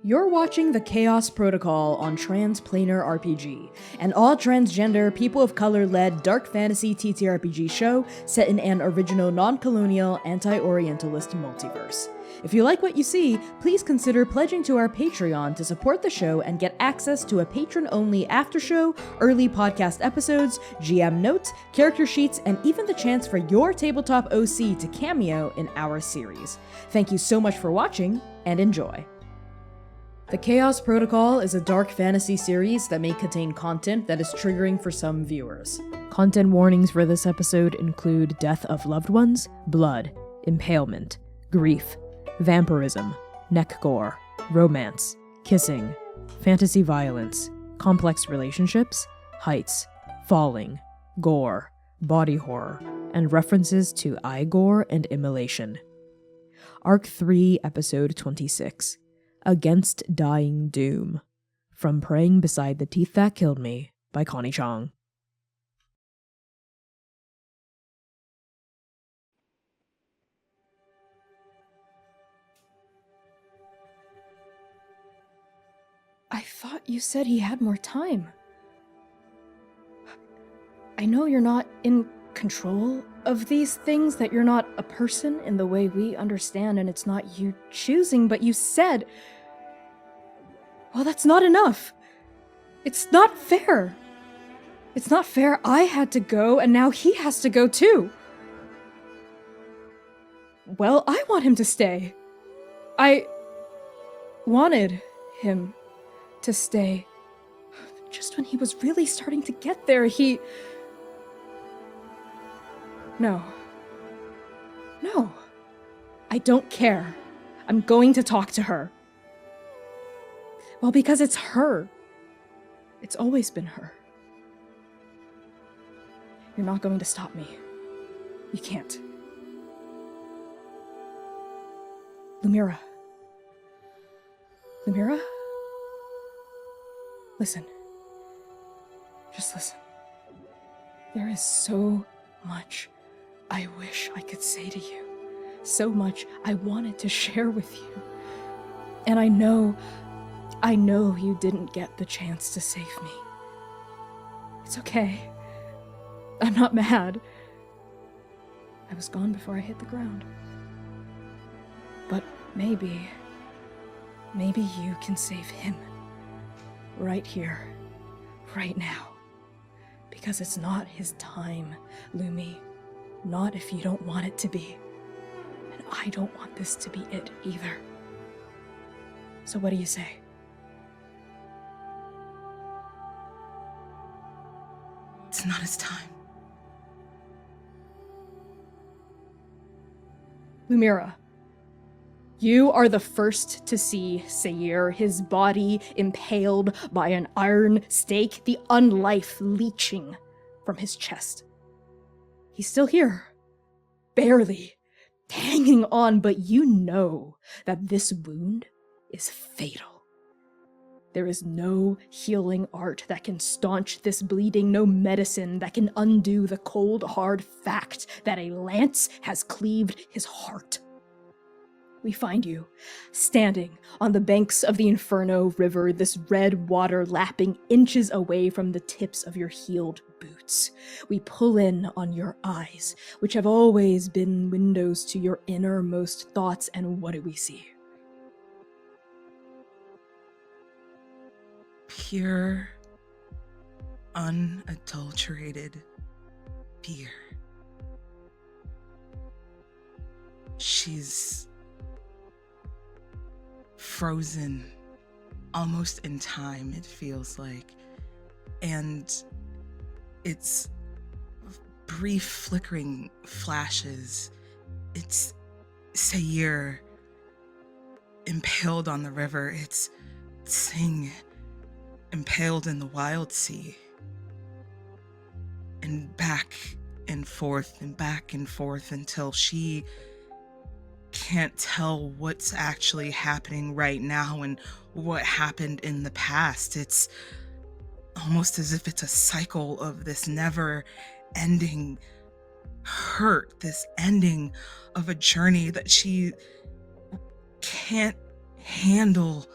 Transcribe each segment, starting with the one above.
You're watching the Chaos Protocol on Transplanar RPG, an all-transgender, people-of-color-led dark fantasy TTRPG show set in an original non-colonial, anti-Orientalist multiverse. If you like what you see, please consider pledging to our Patreon to support the show and get access to a patron-only aftershow, early podcast episodes, GM notes, character sheets, and even the chance for your tabletop OC to cameo in our series. Thank you so much for watching, and enjoy. The Chaos Protocol is a dark fantasy series that may contain content that is triggering for some viewers. Content warnings for this episode include death of loved ones, blood, impalement, grief, vampirism, neck gore, romance, kissing, fantasy violence, complex relationships, heights, falling, gore, body horror, and references to eye gore and immolation. Arc 3, Episode 26. Against Dying Doom. From Praying Beside the Teeth That Killed Me by Connie Chang. I thought you said he had more time. I know you're not in control of these things, that you're not a person in the way we understand, and it's not you choosing, but you said... Well, that's not enough. It's not fair. It's not fair I had to go, and now he has to go too. Well, I want him to stay. I wanted him to stay. Just when he was really starting to get there, he... No. No. I don't care. I'm going to talk to her. Well, because it's her. It's always been her. You're not going to stop me. You can't. Lumièra. Lumièra? Listen. Just listen. There is so much I wish I could say to you. So much I wanted to share with you. And I know you didn't get the chance to save me. It's okay. I'm not mad. I was gone before I hit the ground. But maybe you can save him. Right here. Right now. Because it's not his time, Lumi. Not if you don't want it to be. And I don't want this to be it either. So what do you say? It's not his time. Lumièra, you are the first to see Seir, his body impaled by an iron stake, the unlife leeching from his chest. He's still here, barely, hanging on, but you know that this wound is fatal. There is no healing art that can staunch this bleeding, no medicine that can undo the cold, hard fact that a lance has cleaved his heart. We find you, standing on the banks of the Inferno River, this red water lapping inches away from the tips of your heeled boots. We pull in on your eyes, which have always been windows to your innermost thoughts, and what do we see? Pure, unadulterated beer. She's frozen almost in time, it feels like. And it's brief flickering flashes. It's Seir impaled on the river. It's Sing impaled in the wild sea, and back and forth until she can't tell what's actually happening right now and what happened in the past. It's almost as if it's a cycle of this never-ending hurt, this ending of a journey that she can't handle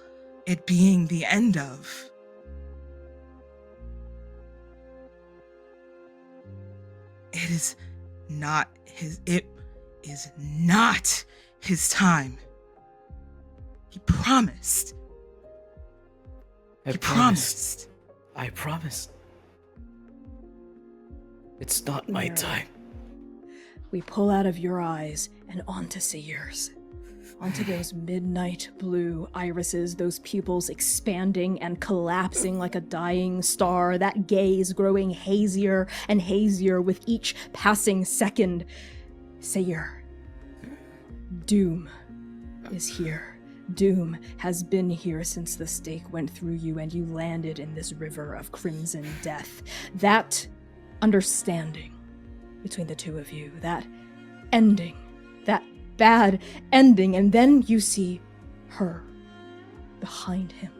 it being the end of. It is not his time. He promised. I promised. It's not my time. We pull out of your eyes and onto Seir's. Onto those midnight blue irises, those pupils expanding and collapsing like a dying star, that gaze growing hazier and hazier with each passing second. Seir, doom is here. Doom has been here since the stake went through you and you landed in this river of crimson death. That understanding between the two of you, that ending, that bad ending, and then you see her behind him,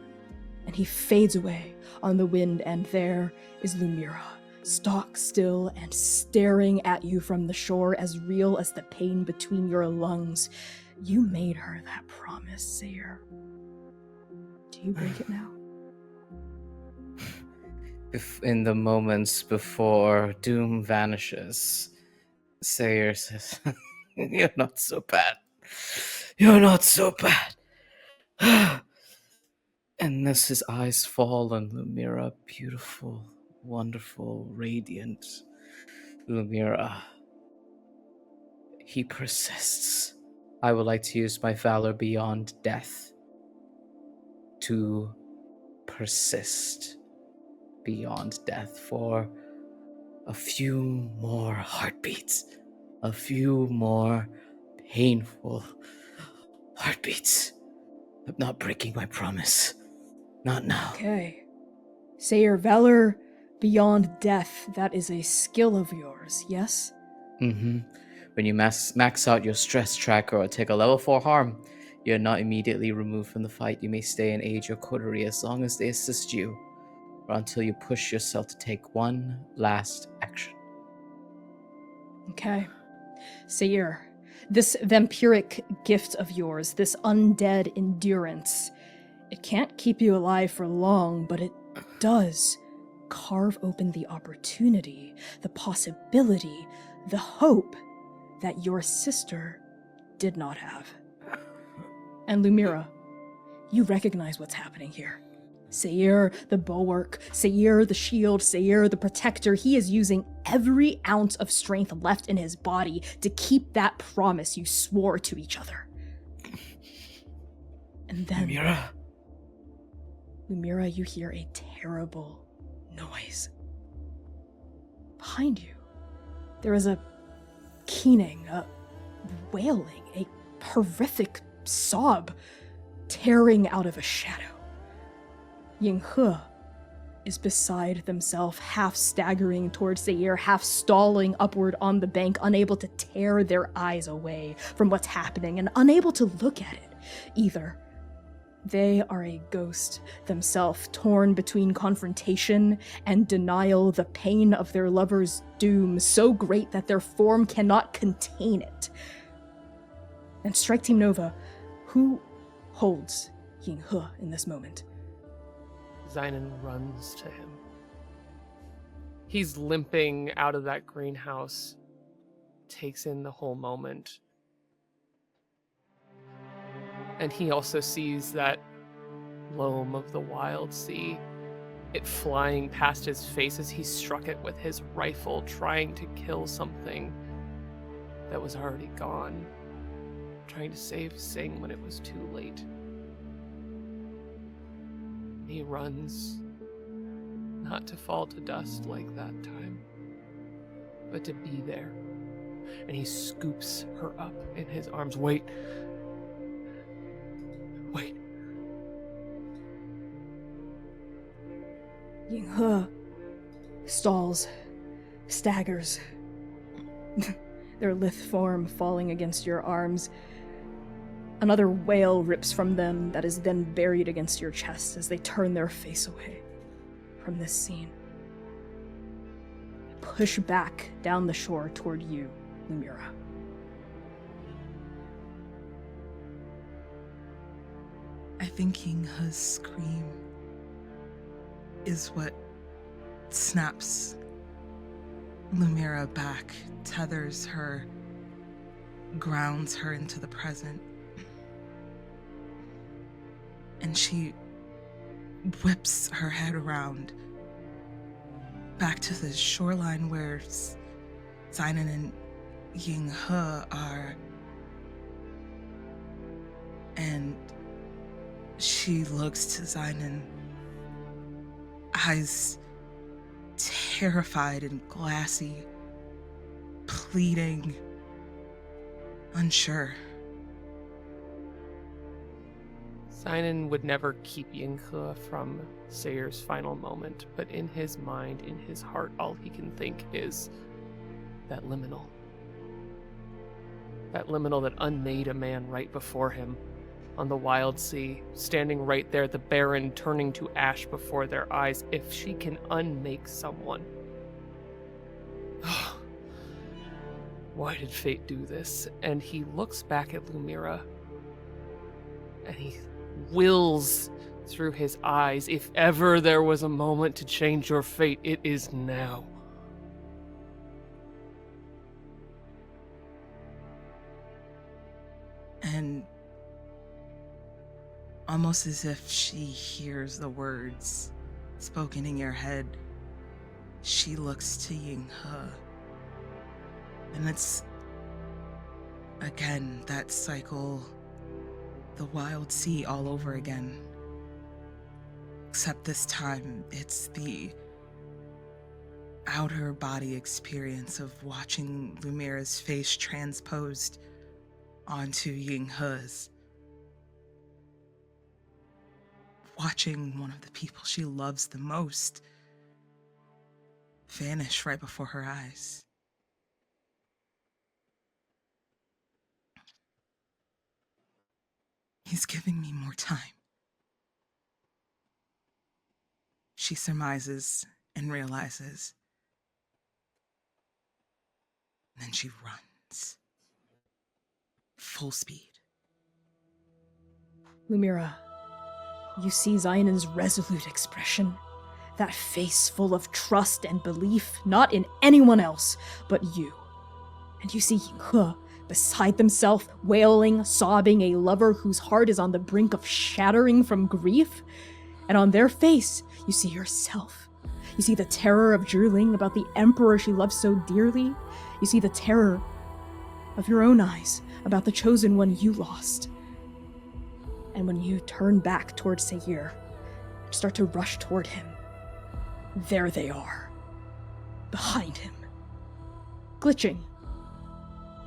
and he fades away on the wind, and there is Lumièra, stock still and staring at you from the shore, as real as the pain between your lungs. You made her that promise, Seir. Do you break it now? In the moments before Doom vanishes, Seir says, "You're not so bad. You're not so bad." And as his eyes fall on Lumièra, beautiful, wonderful, radiant Lumièra, he persists. I would like to use my valor beyond death to persist beyond death for a few more heartbeats, a few more painful heartbeats. I'm not breaking my promise. Not now. Okay. Seir, valor beyond death, that is a skill of yours, yes? Mm-hmm. When you max out your stress tracker or take a level 4 harm, you're not immediately removed from the fight. You may stay and aid your coterie as long as they assist you, or until you push yourself to take one last action. Okay. Seir, this vampiric gift of yours, this undead endurance, it can't keep you alive for long, but it does carve open the opportunity, the possibility, the hope that your sister did not have. And Lumièra, you recognize what's happening here. Seir, the bulwark, Seir, the shield, Seir, the protector, he is using every ounce of strength left in his body to keep that promise you swore to each other. And then, Lumièra, you hear a terrible noise. Behind you, there is a keening, a wailing, a horrific sob tearing out of a shadow. Yinghe is beside themselves, half staggering towards Seir, half stalling upward on the bank, unable to tear their eyes away from what's happening and unable to look at it either. They are a ghost themselves, torn between confrontation and denial, the pain of their lover's doom so great that their form cannot contain it. And Strike Team Nova, who holds Yinghe in this moment? Xainan runs to him. He's limping out of that greenhouse, takes in the whole moment. And he also sees that loam of the wild sea, it flying past his face as he struck it with his rifle, trying to kill something that was already gone, trying to save Sing when it was too late. He runs, not to fall to dust like that time, but to be there. And he scoops her up in his arms. Wait. Yinghe stalls, staggers, their lithe form falling against your arms. Another wail rips from them that is then buried against your chest as they turn their face away from this scene. Push back down the shore toward you, Lumièra. I think Yinghe's scream is what snaps Lumièra back, tethers her, grounds her into the present. And she whips her head around back to the shoreline where Xainan and Yinghe are. And she looks to Xainan, eyes terrified and glassy, pleading, unsure. Xainan would never keep Yinghe from Seir's final moment, but in his mind, in his heart, all he can think is that liminal. That liminal that unmade a man right before him on the wild sea, standing right there, the Baron turning to ash before their eyes. If she can unmake someone. Why did fate do this? And he looks back at Lumièra, and he wills through his eyes, if ever there was a moment to change your fate, it is now. And almost as if she hears the words spoken in your head, she looks to Yinghe. And it's, again, that cycle, the wild sea all over again. Except this time, it's the outer body experience of watching Lumièra's face transposed onto Yinghe's. Watching one of the people she loves the most vanish right before her eyes. He's giving me more time. She surmises and realizes. And then she runs. Full speed. Lumièra, you see Xainan's resolute expression. That face full of trust and belief, not in anyone else, but you. And you see Yinghe beside themselves, wailing, sobbing, a lover whose heart is on the brink of shattering from grief. And on their face, you see yourself. You see the terror of drooling about the emperor she loves so dearly. You see the terror of your own eyes about the chosen one you lost. And when you turn back toward Seir and start to rush toward him, there they are, behind him, glitching,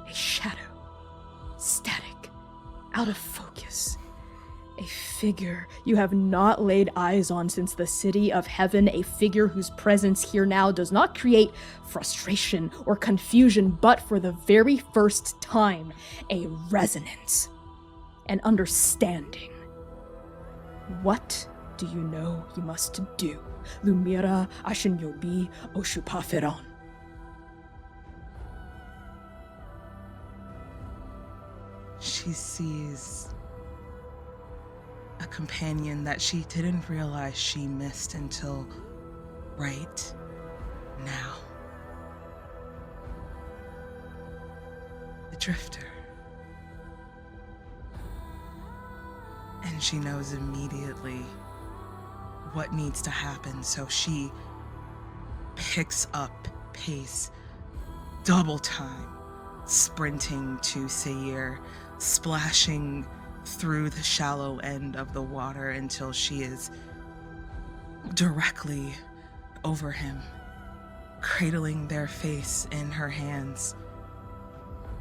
a shadow, static, out of focus, a figure you have not laid eyes on since the city of heaven, a figure whose presence here now does not create frustration or confusion, but for the very first time, a resonance, an understanding. What do you know you must do? Lumièra Ashinyobi Oshupaferon. She sees a companion that she didn't realize she missed until right now. The Drifter. And she knows immediately what needs to happen, so she picks up pace, double time, sprinting to Seir, splashing through the shallow end of the water until she is directly over him, cradling their face in her hands.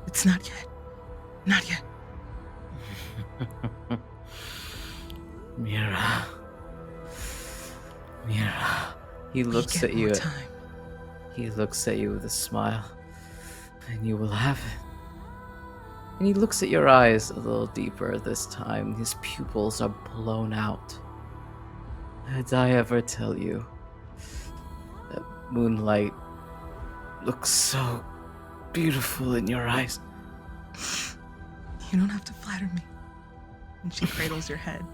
It's not yet. Not yet. Mira. He looks at you. He looks at you with a smile, and you will have it. And he looks at your eyes a little deeper this time. His pupils are blown out. Did I ever tell you that moonlight looks so beautiful in your eyes? You don't have to flatter me. And she cradles your head.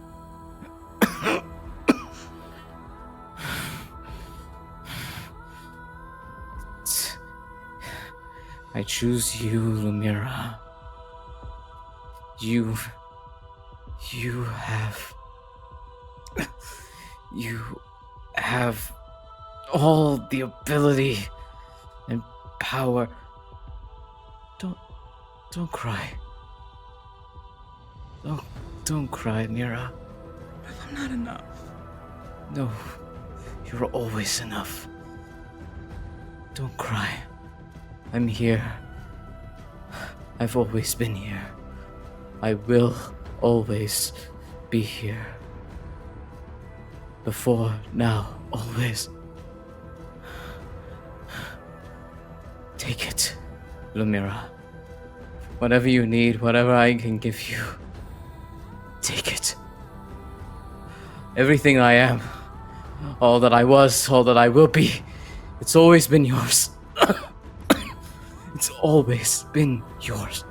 I choose you, Lumièra. You have all the ability and power. Don't cry. Don't cry, Mira. But I'm not enough. No, you're always enough. Don't cry. I'm here. I've always been here. I will always be here. Before, now, always. Take it, Lumièra. Whatever you need, whatever I can give you, take it. Everything I am, all that I was, all that I will be, it's always been yours. It's always been yours.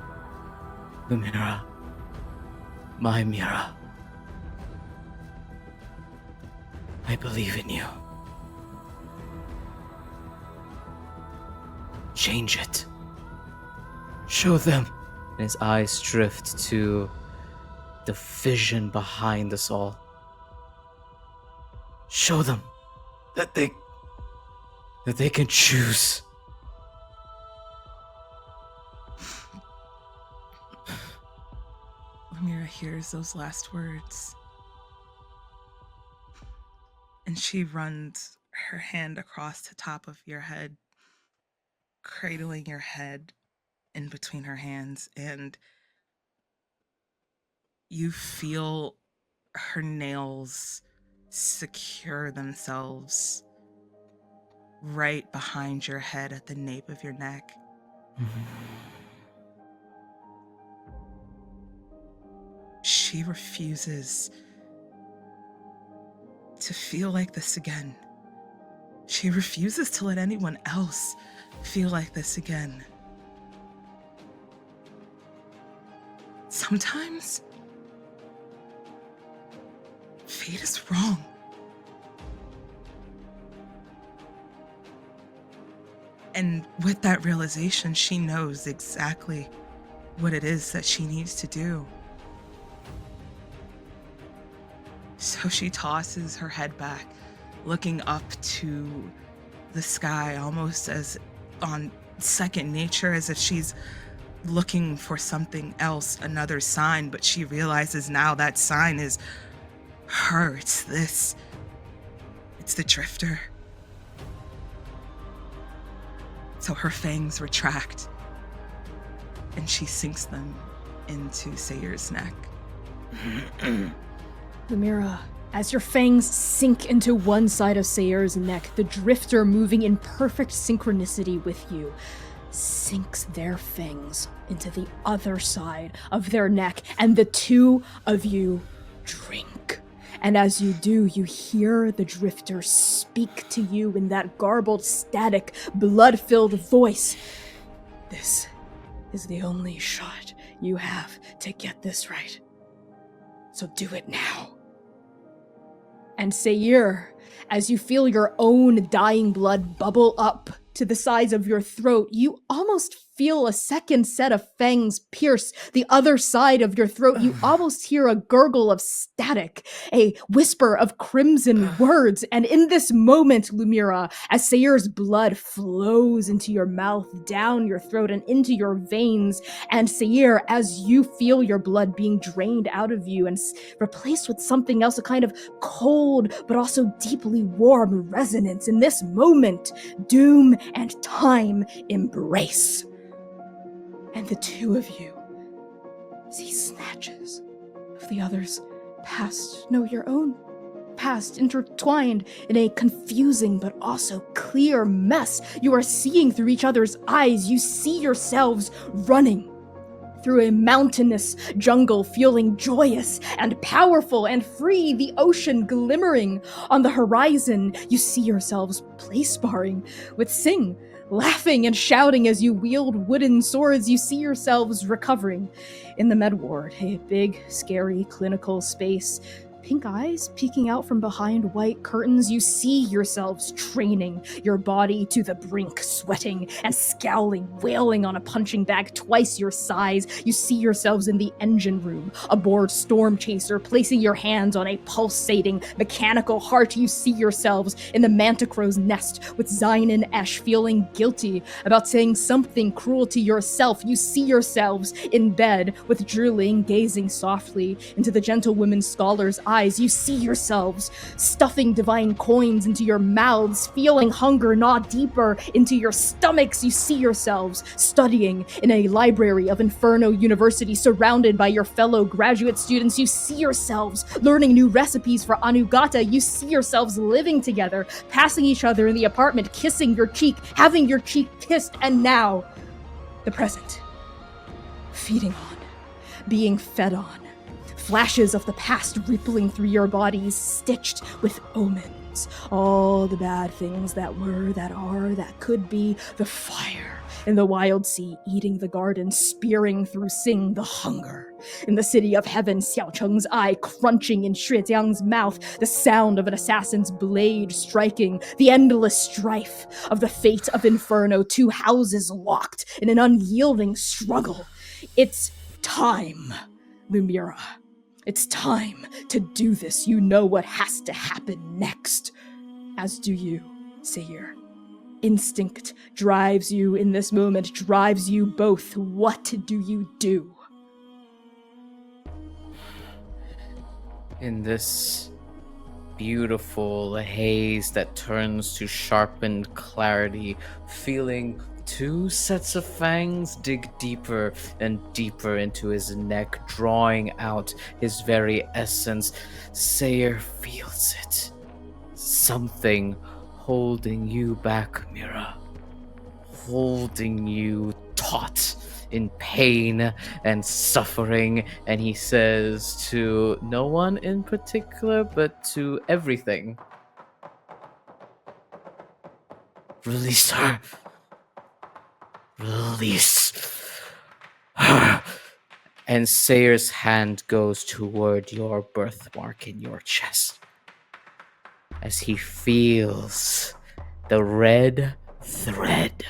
Lumièra. My Mira. I believe in you. Change it. Show them. And his eyes drift to the vision behind us all. Show them that they can choose. Lumièra hears those last words, and she runs her hand across the top of your head, cradling your head in between her hands, and you feel her nails secure themselves right behind your head at the nape of your neck. She refuses to feel like this again. She refuses to let anyone else feel like this again. Sometimes, fate is wrong. And with that realization, she knows exactly what it is that she needs to do. So she tosses her head back, looking up to the sky, almost as on second nature, as if she's looking for something else, another sign, but she realizes now that sign is her. It's this. It's the drifter. So her fangs retract, and she sinks them into Seir's neck. Lumièra, as your fangs sink into one side of Seir's neck, the drifter, moving in perfect synchronicity with you, sinks their fangs into the other side of their neck, and the two of you drink. And as you do, you hear the drifter speak to you in that garbled, static, blood-filled voice. This is the only shot you have to get this right. So do it now. And Seir, as you feel your own dying blood bubble up to the sides of your throat, you almost feel a second set of fangs pierce the other side of your throat. You almost hear a gurgle of static, a whisper of crimson words. And in this moment, Lumièra, as Seir's blood flows into your mouth, down your throat, and into your veins, and Seir, as you feel your blood being drained out of you and replaced with something else, a kind of cold but also deeply warm resonance, in this moment, doom and time embrace. And the two of you see snatches of the other's past, no, your own past, intertwined in a confusing but also clear mess. You are seeing through each other's eyes. You see yourselves running through a mountainous jungle, feeling joyous and powerful and free, the ocean glimmering on the horizon. You see yourselves place sparring with Sing, laughing and shouting as you wield wooden swords. You see yourselves recovering in the med ward, a big, scary, clinical space pink eyes peeking out from behind white curtains. You see yourselves training your body to the brink, sweating and scowling, wailing on a punching bag twice your size. You see yourselves in the engine room, aboard Storm Chaser, placing your hands on a pulsating mechanical heart. You see yourselves in the Manticro's nest with Xainan Esch, feeling guilty about saying something cruel to yourself. You see yourselves in bed with Drooling gazing softly into the gentlewoman scholar's eyes. You see yourselves stuffing divine coins into your mouths, feeling hunger gnaw deeper into your stomachs. You see yourselves studying in a library of Inferno University, surrounded by your fellow graduate students. You see yourselves learning new recipes for Anugata. You see yourselves living together, passing each other in the apartment, kissing your cheek, having your cheek kissed, and now, the present. Feeding on, being fed on. Flashes of the past rippling through your bodies, stitched with omens. All the bad things that were, that are, that could be. The fire in the wild sea eating the garden, spearing through Sing the hunger. In the city of heaven, Xiao Cheng's eye crunching in Shui Jiang's mouth, the sound of an assassin's blade striking, the endless strife of the fate of Inferno, two houses locked in an unyielding struggle. It's time, Lumièra. It's time to do this. You know what has to happen next. As do you, Seir. Instinct drives you in this moment, drives you both. What do you do? In this beautiful haze that turns to sharpened clarity, feeling two sets of fangs dig deeper and deeper into his neck, drawing out his very essence, Seir feels it. Something holding you back, Mira. Holding you taut in pain and suffering, and he says to no one in particular, but to everything, "Release her. Release her." And Seir's hand goes toward your birthmark in your chest as he feels the red thread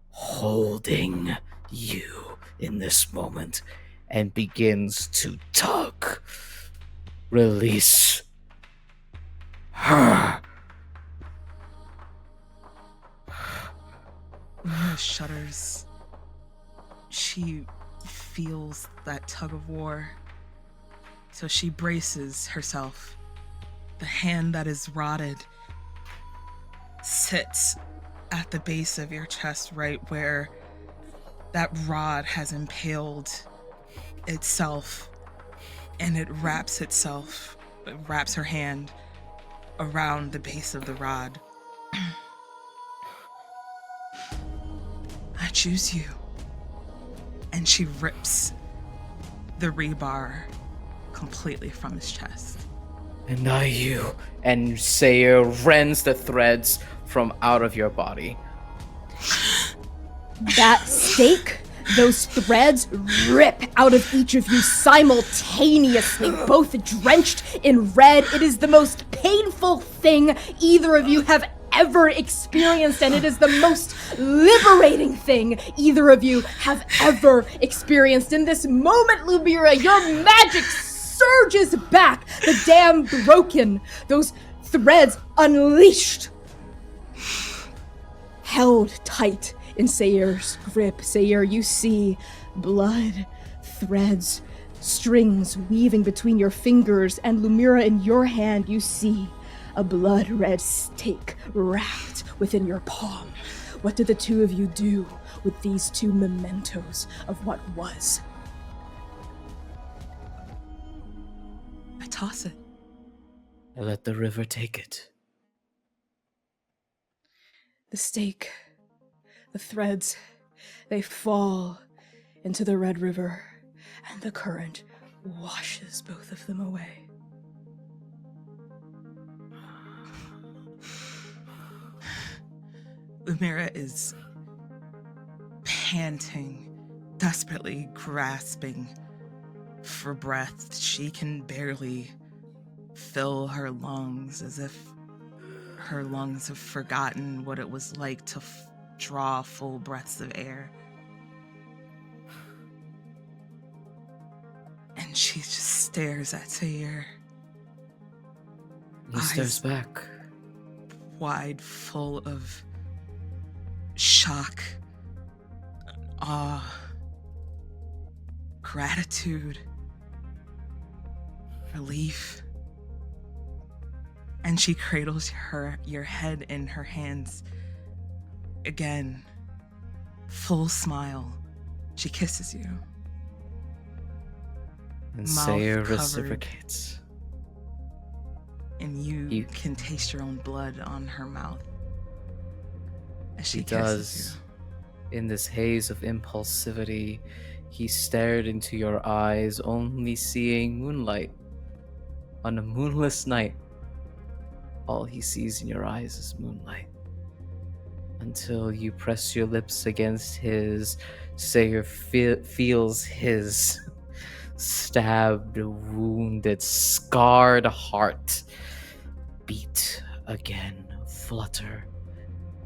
holding you in this moment and begins to tug. Release her. Lumira shudders. She feels that tug of war. So she braces herself. The hand that is rotted sits at the base of your chest, right where that rod has impaled itself, and it wraps her hand around the base of the rod. I choose you. And she rips the rebar completely from his chest. And I you. And Seir rends the threads from out of your body. That stake, those threads rip out of each of you simultaneously, both drenched in red. It is the most painful thing either of you have ever experienced, and it is the most liberating thing either of you have ever experienced. In this moment, Lumièra, your magic surges back, the dam broken, those threads unleashed, held tight in Seir's grip. Seir, you see blood, threads, strings weaving between your fingers, and Lumièra, in your hand, you see a blood-red stake wrapped within your palm. What did the two of you do with these two mementos of what was? I toss it. I let the river take it. The stake, the threads, they fall into the Red River, and the current washes both of them away. Lumièra is panting, desperately grasping for breath. She can barely fill her lungs as if her lungs have forgotten what it was like to draw full breaths of air. And she just stares at Seir. He stares back. Wide, full of shock, awe, gratitude, relief. And she cradles your head in her hands. Again, full smile. She kisses you. And Mouth Seir covered. reciprocates. And you can taste your own blood on her mouth as she He kisses does. In this haze of impulsivity, he stared into your eyes, only seeing moonlight. On a moonless night, all he sees in your eyes is moonlight. Until you press your lips against his, Seir feels his stabbed, wounded, scarred heart beat again, flutter.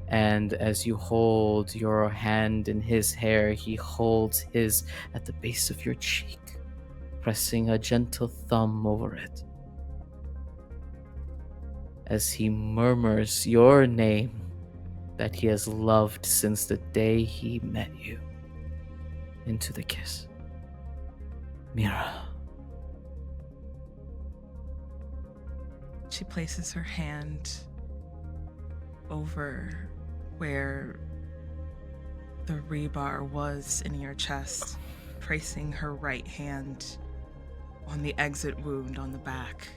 And as you hold your hand in his hair, he holds his at the base of your cheek, pressing a gentle thumb over it. As he murmurs your name that he has loved since the day he met you, into the kiss. Mira. She places her hand over where the rebar was in your chest, placing her right hand on the exit wound on the back.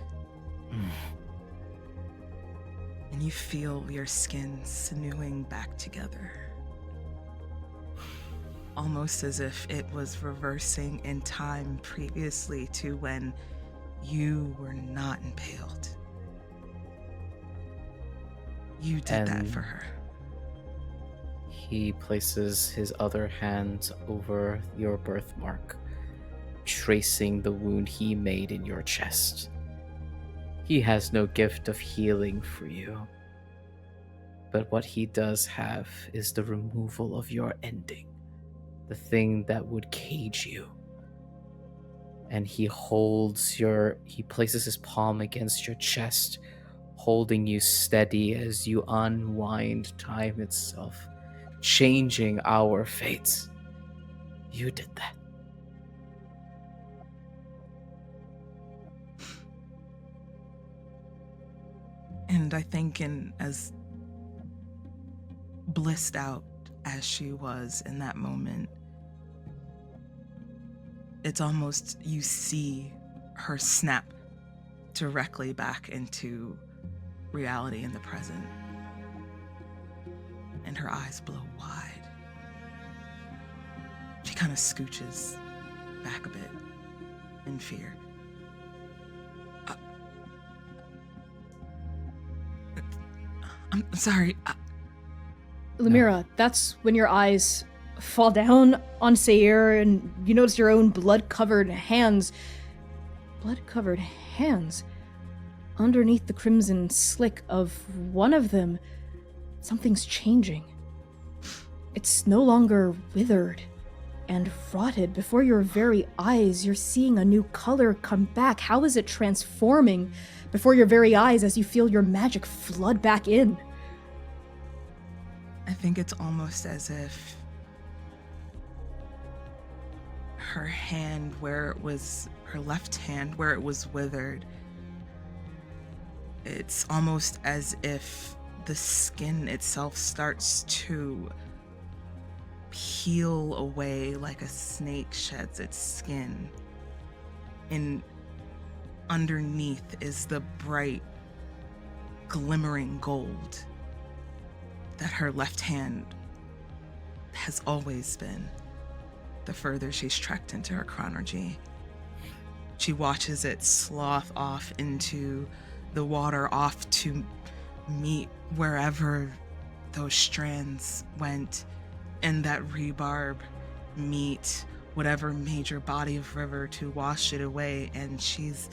And you feel your skin sinewing back together. Almost as if it was reversing in time previously to when you were not impaled. You did that for her. He places his other hand over your birthmark, tracing the wound he made in your chest. He has no gift of healing for you, but what he does have is the removal of your ending, the thing that would cage you. And he places his palm against your chest, holding you steady as you unwind time itself, changing our fates. You did that. And I think as blissed out as she was in that moment, it's almost you see her snap directly back into reality in the present. And her eyes blow wide. She kind of scooches back a bit in fear. I'm sorry. Lumira, that's when your eyes fall down on Seir and you notice your own blood-covered hands. Blood-covered hands? Underneath the crimson slick of one of them, something's changing. It's no longer withered and rotted. Before your very eyes, you're seeing a new color come back. How is it transforming before your very eyes as you feel your magic flood back in? I think it's almost as if her hand her left hand where it was withered, it's almost as if the skin itself starts to peel away like a snake sheds its skin. And underneath is the bright, glimmering gold that her left hand has always been. The further she's trekked into her chronology, she watches it sloth off into the water, off to meet wherever those strands went, and that rebarb meet whatever major body of river to wash it away. And she's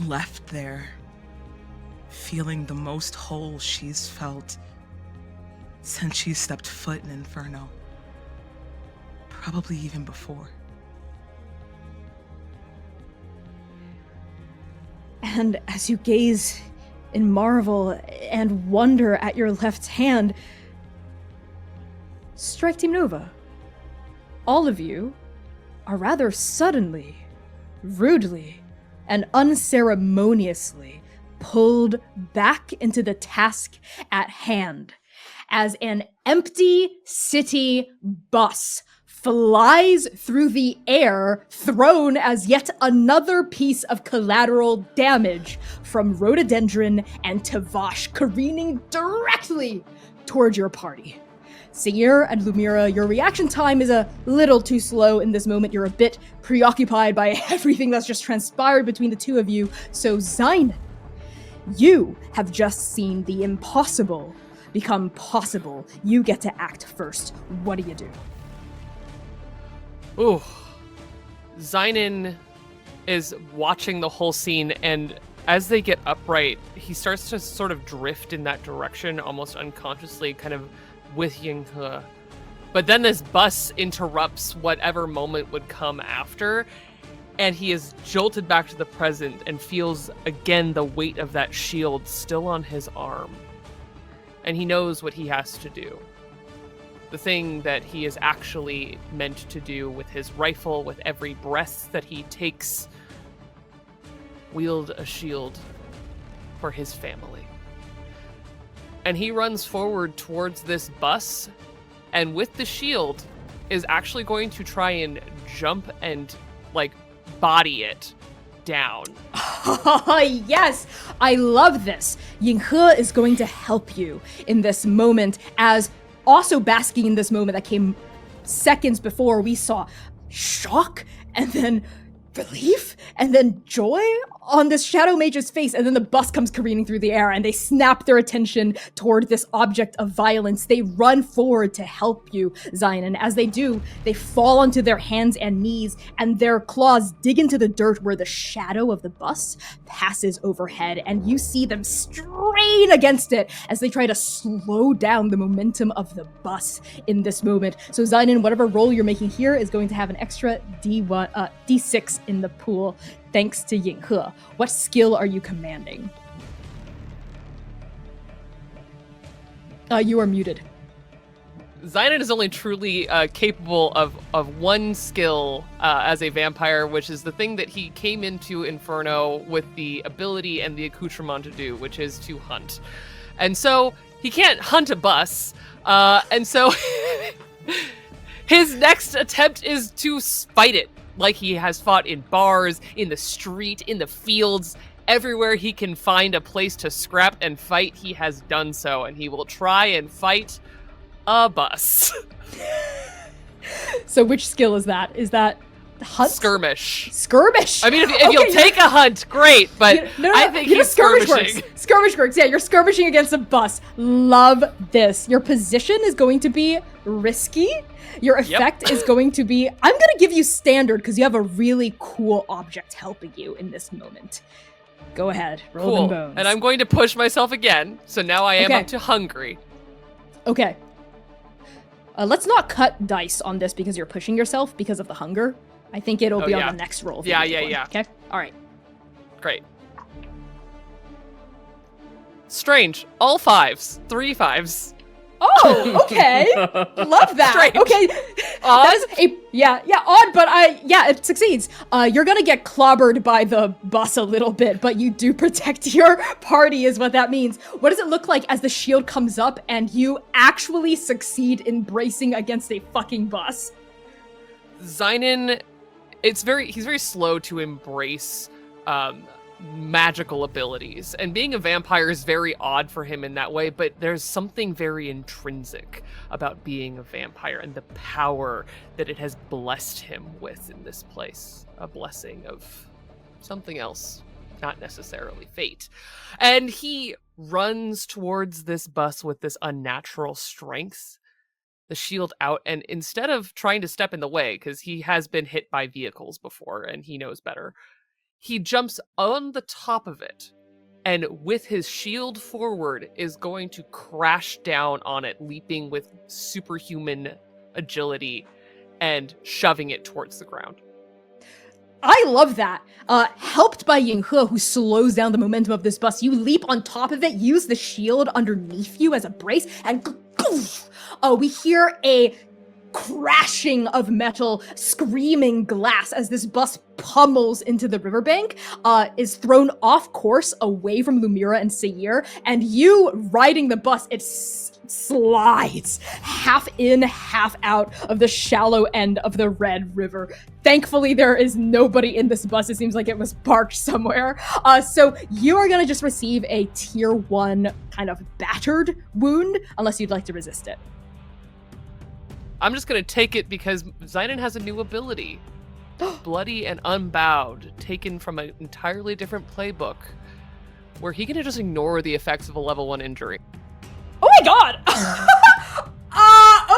left there, feeling the most whole she's felt since she stepped foot in Inferno. Probably even before. And as you gaze in marvel and wonder at your left hand, Strike Team Nova, all of you are rather suddenly, rudely, and unceremoniously pulled back into the task at hand as an empty city bus flies through the air, thrown as yet another piece of collateral damage from Rhododendron and Tavash, careening directly toward your party. Seir and Lumira, your reaction time is a little too slow in this moment. You're a bit preoccupied by everything that's just transpired between the two of you. So Xainan, you have just seen the impossible become possible. You get to act first. What do you do? Ooh. Xainan is watching the whole scene, and as they get upright, he starts to sort of drift in that direction, almost unconsciously, kind of with Yinghe. But then this bus interrupts whatever moment would come after, and he is jolted back to the present and feels again the weight of that shield still on his arm. And he knows what he has to do. The thing that he is actually meant to do with his rifle, with every breath that he takes, wield a shield for his family. And he runs forward towards this bus, and with the shield is actually going to try and jump and, like, body it down. Oh, yes! I love this! Yinghe is going to help you in this moment, as also basking in this moment that came seconds before. We saw shock, and then relief, and then joy on this Shadow Mage's face, and then the bus comes careening through the air, and they snap their attention toward this object of violence. They run forward to help you, Xainan. As they do, they fall onto their hands and knees, and their claws dig into the dirt where the shadow of the bus passes overhead, and you see them strain against it as they try to slow down the momentum of the bus in this moment. So Xainan, whatever roll you're making here is going to have an extra D6 in the pool, thanks to Yinghe. What skill are you commanding? You are muted. Xainan is only truly capable of one skill as a vampire, which is the thing that he came into Inferno with the ability and the accoutrement to do, which is to hunt. And so he can't hunt a bus, and so his next attempt is to fight it, like he has fought in bars, in the street, in the fields. Everywhere he can find a place to scrap and fight, he has done so, and he will try and fight a bus. So which skill is that? Is that hunt? Skirmish. Skirmish? I mean, if you'll take a hunt, great, but I think he's skirmishing. Skirmish works, yeah, you're skirmishing against a bus. Love this. Your position is going to be risky. Your effect is going to be, I'm going to give you standard because you have a really cool object helping you in this moment. Go ahead, roll them bones. And I'm going to push myself again, so now I am up to hungry. Okay. Let's not cut dice on this because you're pushing yourself because of the hunger. I think it'll be on the next roll. Yeah. Okay, all right. Great. Strange. All 5s. 3 5s. Oh, okay. Love that. Strange. Okay. Odd? That is odd, but it succeeds. You're gonna get clobbered by the bus a little bit, but you do protect your party is what that means. What does it look like as the shield comes up and you actually succeed in bracing against a fucking bus? Xainan, he's very slow to embrace magical abilities, and being a vampire is very odd for him in that way, but there's something very intrinsic about being a vampire and the power that it has blessed him with in this place. A blessing of something else, not necessarily fate. And he runs towards this bus with this unnatural strength, the shield out, and instead of trying to step in the way, because he has been hit by vehicles before and he knows better, He jumps on the top of it, and with his shield forward is going to crash down on it, leaping with superhuman agility and shoving it towards the ground. I love that. Helped by Yinghe, who slows down the momentum of this bus, you leap on top of it, use the shield underneath you as a brace, and we hear a crashing of metal, screaming glass as this bus pummels into the riverbank, is thrown off course away from Lumira and Seir, and you riding the bus, it slides half in, half out of the shallow end of the Red River. Thankfully, there is nobody in this bus. It seems like it was parked somewhere. So you are going to just receive a tier 1 kind of battered wound, unless you'd like to resist it. I'm just going to take it because Xainan has a new ability. Bloody and Unbowed, taken from an entirely different playbook, where he can just ignore the effects of a level 1 injury. Oh my god!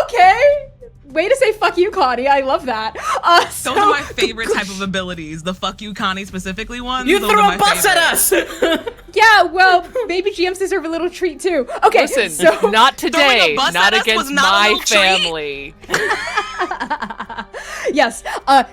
Okay. Way to say fuck you, Connie. I love that. Those are my favorite type of abilities. The fuck you, Connie specifically ones. You those threw are my a bus favorites. at us! Yeah, well, maybe GMs deserve a little treat too. Okay, Listen, so not today. Throwing a bus Not at us against was not a my little family. treat. yes,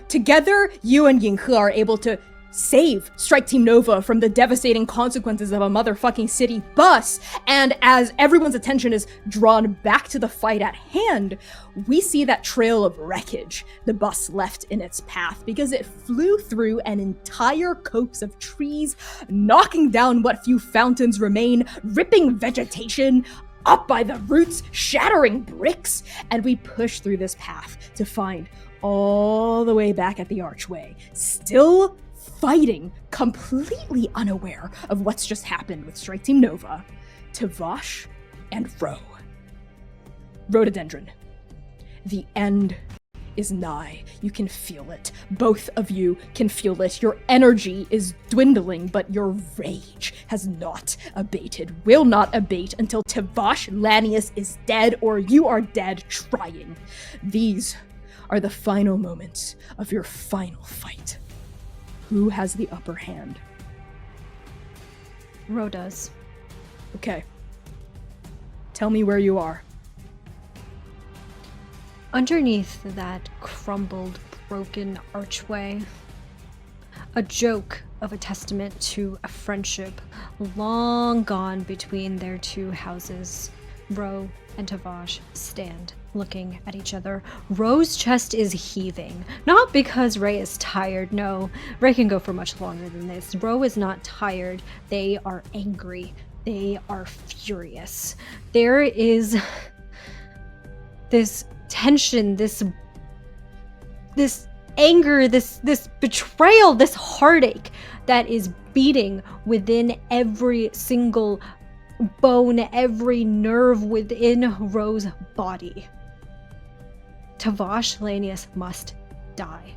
together you and Yinghe are able to save Strike Team Nova from the devastating consequences of a motherfucking city bus. And as everyone's attention is drawn back to the fight at hand, we see that trail of wreckage the bus left in its path because it flew through an entire copse of trees, knocking down what few fountains remain, ripping vegetation up by the roots, shattering bricks, and we push through this path to find all the way back at the archway, still fighting, completely unaware of what's just happened with Strike Team Nova, Tavash and Rhododendron. The end is nigh. You can feel it. Both of you can feel it. Your energy is dwindling, but your rage has not abated, will not abate until Tavash Lanius is dead or you are dead trying. These are the final moments of your final fight. Who has the upper hand? Ro does. Okay. Tell me where you are. Underneath that crumbled, broken archway, a joke of a testament to a friendship long gone between their two houses, Ro and Tavash stand looking at each other. Ro's chest is heaving, not because Ray is tired. No, Ray can go for much longer than this. Ro is not tired. They are angry. They are furious. There is this tension, this anger, this betrayal, this heartache that is beating within every single bone, every nerve within Ro's body. Tavash Lanius must die.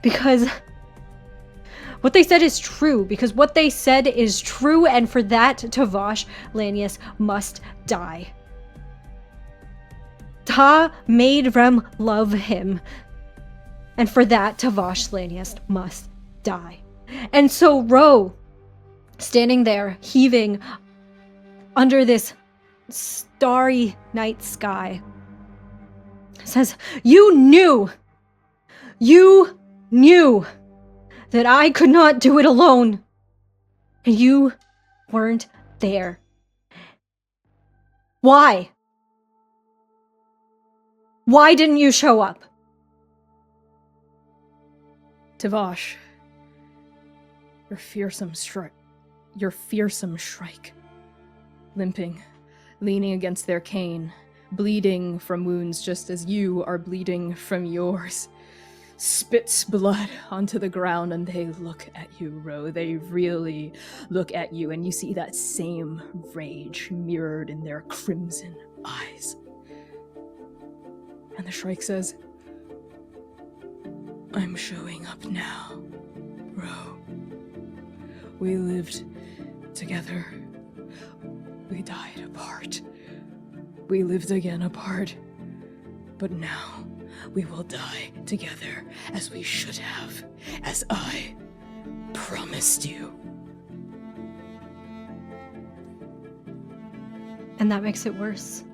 Because what they said is true. Because what they said is true, and for that, Tavash Lanius must die. Ta made Rem love him. And for that, Tavash Lanius must die. And so Ro, standing there, heaving under this starry night sky, says, You knew that I could not do it alone. And you weren't there. Why? Why didn't you show up? Tavash, your fearsome shrike, limping, leaning against their cane, bleeding from wounds just as you are bleeding from yours, spits blood onto the ground, and they look at you, Ro. They really look at you, and you see that same rage mirrored in their crimson eyes. And the Shrike says, I'm showing up now, Ro. We lived together. We died apart. We lived again apart. But now we will die together as we should have, as I promised. promised you. And that makes it worse.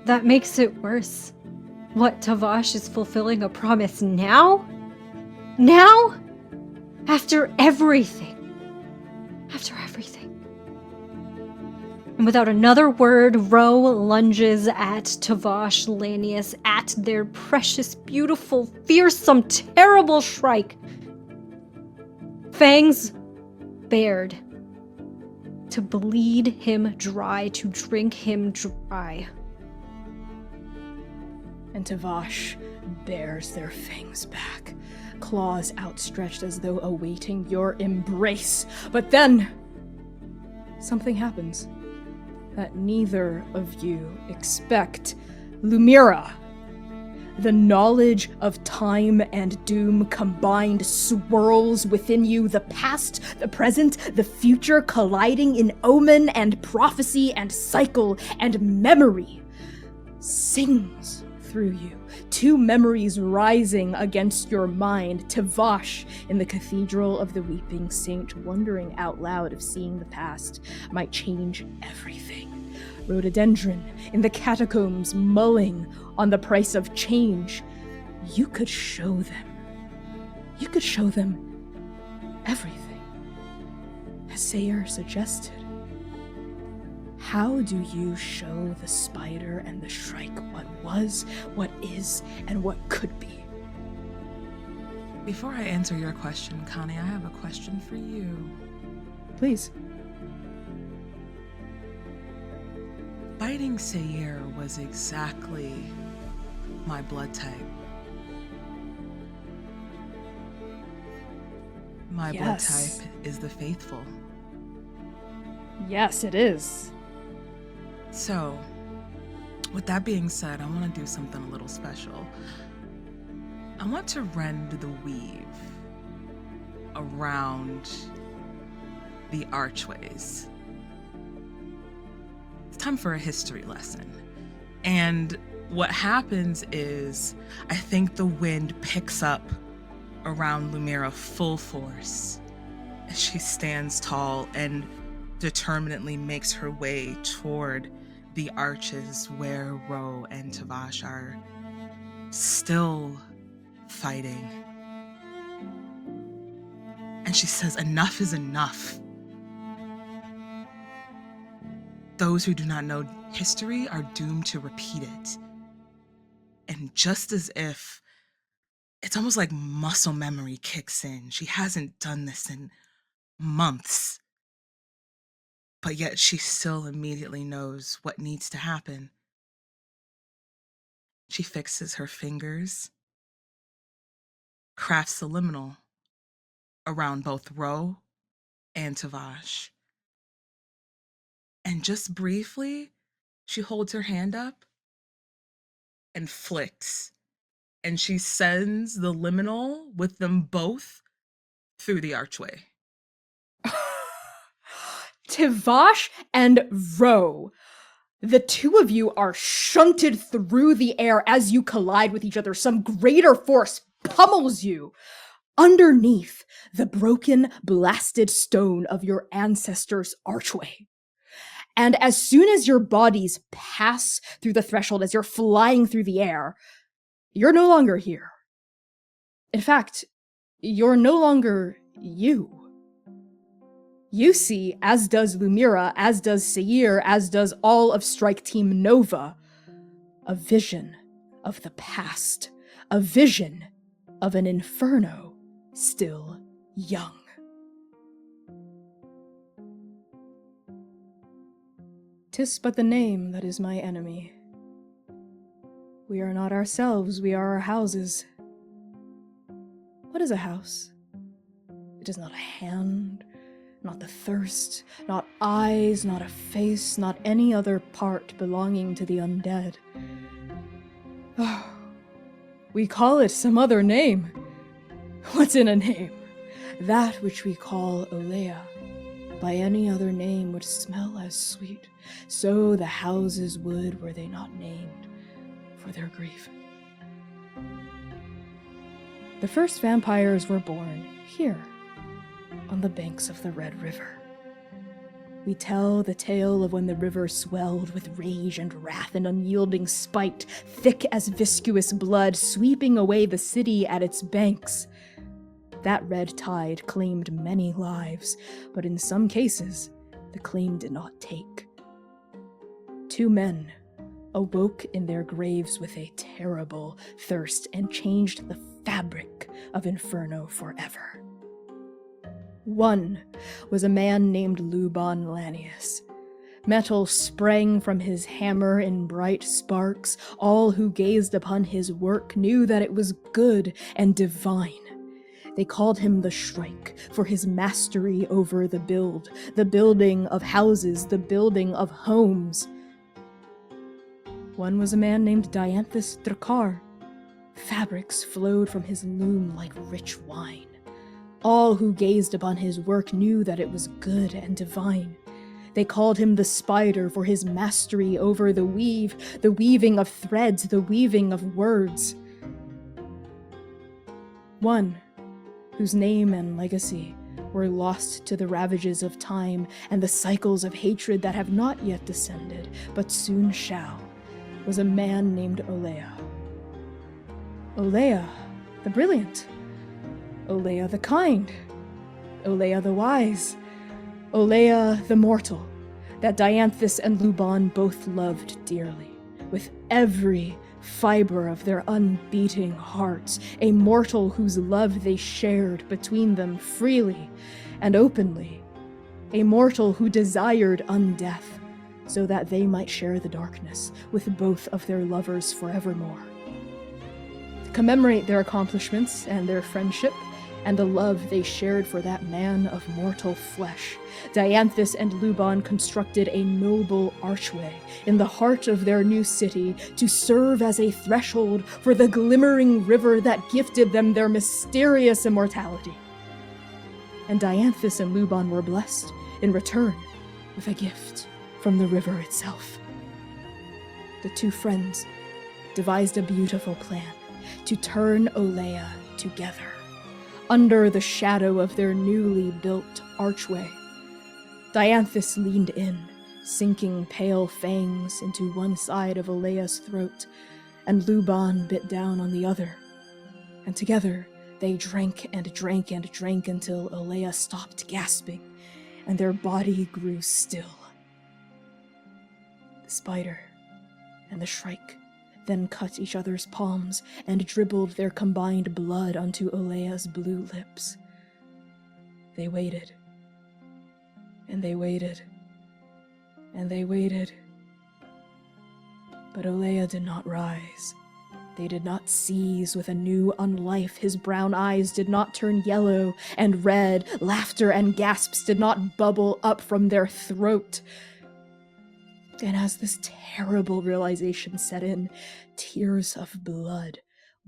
That makes it worse. What, Tavash is fulfilling a promise now? Now? After everything. After everything. And without another word, Ro lunges at Tavash, Lanius, at their precious, beautiful, fearsome, terrible Shrike. Fangs bared. To bleed him dry, to drink him dry. And Tavash bears their fangs back, claws outstretched as though awaiting your embrace. But then, something happens that neither of you expect. Lumièra, the knowledge of time and doom combined swirls within you, the past, the present, the future colliding in omen and prophecy and cycle and memory. Sings through you, two memories rising against your mind. Tavash in the Cathedral of the Weeping Saint, wondering out loud if seeing the past might change everything. Rhododendron in the catacombs, mulling on the price of change. You could show them. You could show them everything, as Seir suggested. How do you show the spider and the shrike what was, what is, and what could be? Before I answer your question, Connie, I have a question for you. Please. Fighting Seir was exactly my blood type. My blood type is the faithful. Yes, it is. So, with that being said, I want to do something a little special. I want to rend the weave around the archways. It's time for a history lesson. And what happens is, I think the wind picks up around Lumièra full force as she stands tall and determinedly makes her way toward the arches where Ro and Tavash are still fighting. And she says, "Enough is enough. Those who do not know history are doomed to repeat it." And just as if it's almost like muscle memory kicks in. She hasn't done this in months, but yet she still immediately knows what needs to happen. She fixes her fingers, crafts the liminal around both Ro and Tavash. And just briefly, she holds her hand up and flicks. And she sends the liminal with them both through the archway. Tavash and Ro, the two of you are shunted through the air as you collide with each other. Some greater force pummels you. Underneath the broken, blasted stone of your ancestors' archway. And as soon as your bodies pass through the threshold, as you're flying through the air, you're no longer here. In fact, you're no longer you. You see, as does Lumièra, as does Seir, as does all of Strike Team Nova, a vision of the past, a vision of an inferno still young. "'Tis but the name that is my enemy. We are not ourselves, we are our houses. What is a house? It is not a hand, not the thirst, not eyes, not a face, not any other part belonging to the undead. Oh, we call it some other name. What's in a name? That which we call Olea, by any other name would smell as sweet, so the houses would were they not named for their grief. The first vampires were born here, on the banks of the Red River. We tell the tale of when the river swelled with rage and wrath and unyielding spite, thick as viscous blood, sweeping away the city at its banks. That red tide claimed many lives, but in some cases, the claim did not take. 2 men awoke in their graves with a terrible thirst and changed the fabric of Inferno forever. One was a man named Luban Lanius. Metal sprang from his hammer in bright sparks. All who gazed upon his work knew that it was good and divine. They called him the Shrike for his mastery over the building of houses, the building of homes. One was a man named Dianthus Thakrar. Fabrics flowed from his loom like rich wine. All who gazed upon his work knew that it was good and divine. They called him the Spider for his mastery over the weaving of threads, the weaving of words. One whose name and legacy were lost to the ravages of time and the cycles of hatred that have not yet descended, but soon shall, was a man named Olea. Olea, the brilliant. Olea the kind, Olea the wise, Olea the mortal, that Dianthus and Luban both loved dearly, with every fiber of their unbeating hearts, a mortal whose love they shared between them freely and openly, a mortal who desired undeath, so that they might share the darkness with both of their lovers forevermore. To commemorate their accomplishments and their friendship, and the love they shared for that man of mortal flesh, Dianthus and Luban constructed a noble archway in the heart of their new city to serve as a threshold for the glimmering river that gifted them their mysterious immortality. And Dianthus and Luban were blessed, in return, with a gift from the river itself. The 2 friends devised a beautiful plan to turn Olea together, under the shadow of their newly built archway. Dianthus leaned in, sinking pale fangs into one side of Olea's throat, and Luban bit down on the other. And together they drank and drank and drank until Olea stopped gasping, and their body grew still. The Spider and the Shrike then cut each other's palms and dribbled their combined blood onto Olea's blue lips. They waited, and they waited, and they waited. But Olea did not rise. They did not seize with a new unlife. His brown eyes did not turn yellow and red. Laughter and gasps did not bubble up from their throat. And as this terrible realization set in, tears of blood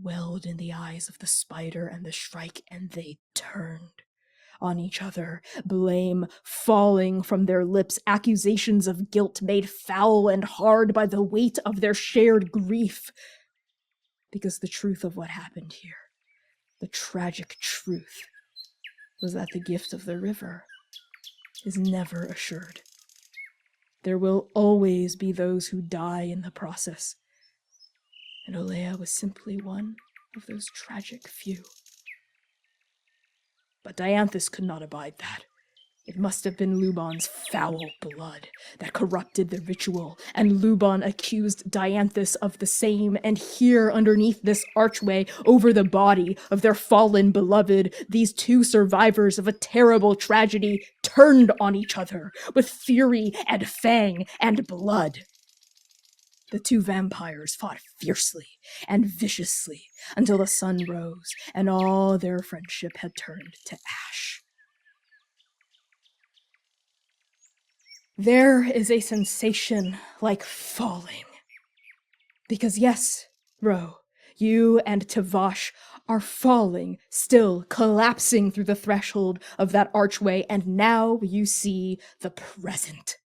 welled in the eyes of the Spider and the Shrike, and they turned on each other, blame falling from their lips, accusations of guilt made foul and hard by the weight of their shared grief. Because the truth of what happened here, the tragic truth, was that the gift of the river is never assured. There will always be those who die in the process, and Olea was simply one of those tragic few. But Dianthus could not abide that. It must have been Luban's foul blood that corrupted the ritual, and Luban accused Dianthus of the same, and here, underneath this archway, over the body of their fallen beloved, these 2 survivors of a terrible tragedy turned on each other with fury and fang and blood. The 2 vampires fought fiercely and viciously until the sun rose and all their friendship had turned to ash. There is a sensation like falling. Because yes, Ro, you and Tavash are falling, still collapsing through the threshold of that archway, and now you see the present.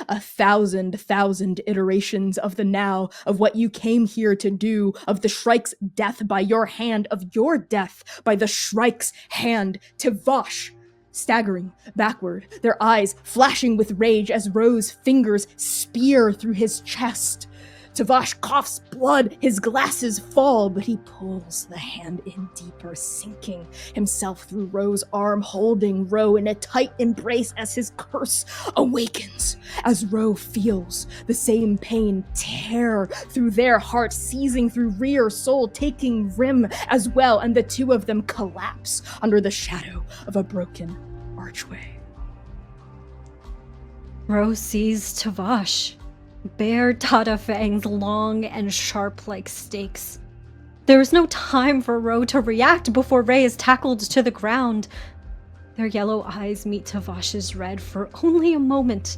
1,000 iterations of the now, of what you came here to do, of the Shrike's death by your hand, of your death by the Shrike's hand. Tavash, staggering backward, their eyes flashing with rage as Ro's fingers spear through his chest. Tavash coughs blood, his glasses fall, but he pulls the hand in deeper, sinking himself through Ro's arm, holding Ro in a tight embrace as his curse awakens, as Ro feels the same pain tear through their heart, seizing through rear soul, taking rim as well, and the two of them collapse under the shadow of a broken archway. Ro sees Tavash. Bare Tada fangs, long and sharp like stakes. There is no time for Ro to react before Ray is tackled to the ground. Their yellow eyes meet Tavash's red for only a moment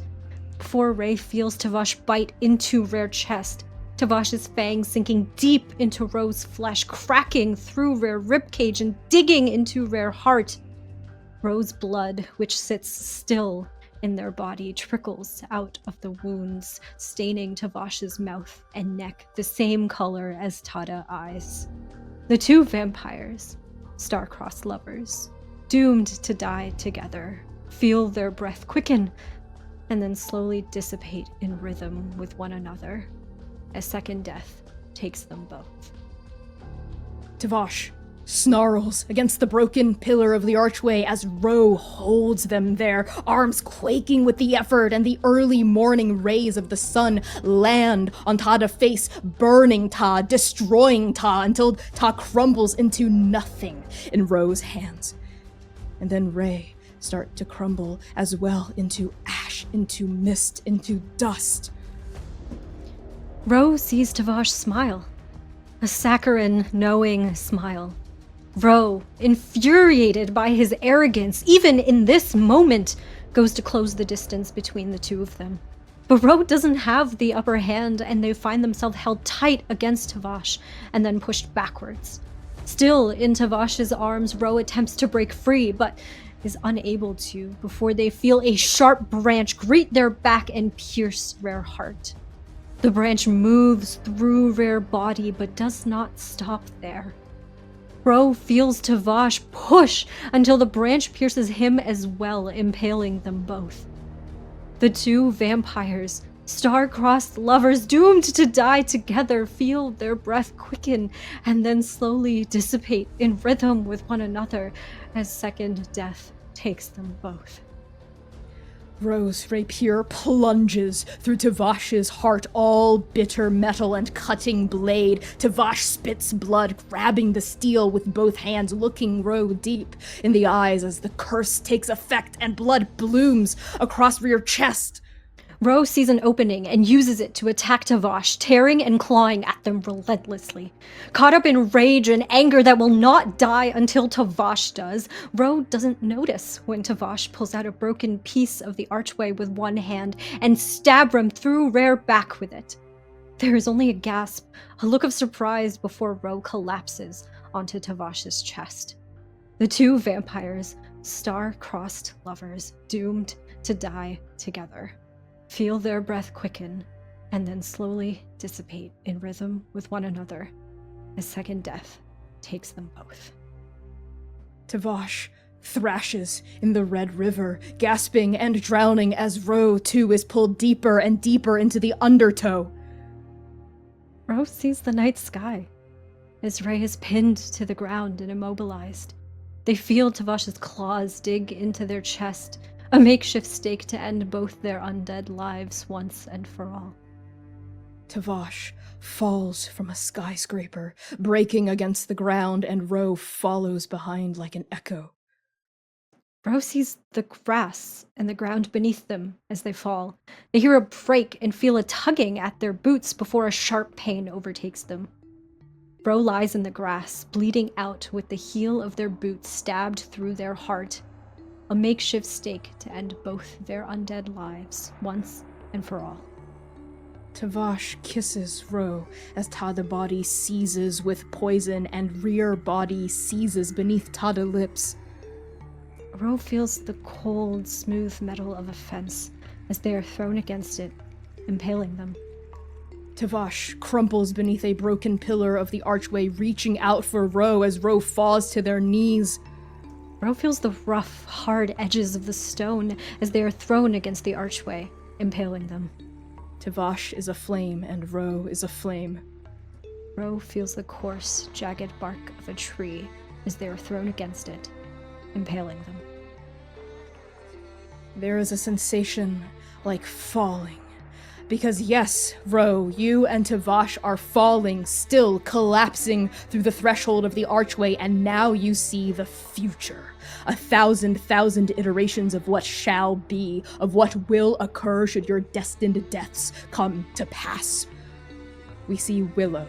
before Ray feels Tavash bite into Rare's chest, Tavash's fangs sinking deep into Ro's flesh, cracking through Rare's ribcage and digging into Rare's heart. Ro's blood, which sits still in their body, trickles out of the wounds, staining Tavash's mouth and neck the same color as Tada eyes. The two vampires, star-crossed lovers, doomed to die together, feel their breath quicken and then slowly dissipate in rhythm with one another as second death takes them both. Tavash snarls against the broken pillar of the archway as Ro holds them there, arms quaking with the effort, and the early morning rays of the sun land on Tada's face, burning Ta, destroying Ta until Ta crumbles into nothing in Ro's hands. And then Ray start to crumble as well into ash, into mist, into dust. Ro sees Tavash smile, a saccharine, knowing smile. Ro, infuriated by his arrogance, even in this moment, goes to close the distance between the two of them. But Ro doesn't have the upper hand, and they find themselves held tight against Tavash and then pushed backwards. Still in Tavash's arms, Ro attempts to break free, but is unable to before they feel a sharp branch greet their back and pierce Rare's heart. The branch moves through Rare's body, but does not stop there. Ro feels Tavash push until the branch pierces him as well, impaling them both. The two vampires, star-crossed lovers doomed to die together, feel their breath quicken and then slowly dissipate in rhythm with one another as second death takes them both. Ro's rapier plunges through Tavash's heart, all bitter metal and cutting blade. Tavash spits blood, grabbing the steel with both hands, looking Ro deep in the eyes as the curse takes effect and blood blooms across Rare's chest. Ro sees an opening and uses it to attack Tavash, tearing and clawing at them relentlessly. Caught up in rage and anger that will not die until Tavash does, Ro doesn't notice when Tavash pulls out a broken piece of the archway with one hand and stabs him through Rare's back with it. There is only a gasp, a look of surprise before Ro collapses onto Tavash's chest. The two vampires, star-crossed lovers, doomed to die together, feel their breath quicken and then slowly dissipate in rhythm with one another as second death takes them both. Tavash thrashes in the red river, gasping and drowning as Ro too is pulled deeper and deeper into the undertow. Ro sees the night sky as Ray is pinned to the ground and immobilized. They feel Tavash's claws dig into their chest, a makeshift stake to end both their undead lives once and for all. Tavash falls from a skyscraper, breaking against the ground, and Ro follows behind like an echo. Ro sees the grass and the ground beneath them as they fall. They hear a break and feel a tugging at their boots before a sharp pain overtakes them. Ro lies in the grass, bleeding out with the heel of their boot stabbed through their heart, a makeshift stake to end both their undead lives once and for all. Tavash kisses Ro as Tada body seizes with poison and rear body seizes beneath Tada lips. Ro feels the cold, smooth metal of a fence as they are thrown against it, impaling them. Tavash crumples beneath a broken pillar of the archway, reaching out for Ro as Ro falls to their knees. Ro feels the rough, hard edges of the stone as they are thrown against the archway, impaling them. Tavash is a flame, and Ro is a flame. Ro feels the coarse, jagged bark of a tree as they are thrown against it, impaling them. There is a sensation like falling. Because yes, Ro, you and Tavash are falling, still collapsing through the threshold of the archway, and now you see the future. 1,000 iterations of what shall be, of what will occur should your destined deaths come to pass. We see Willow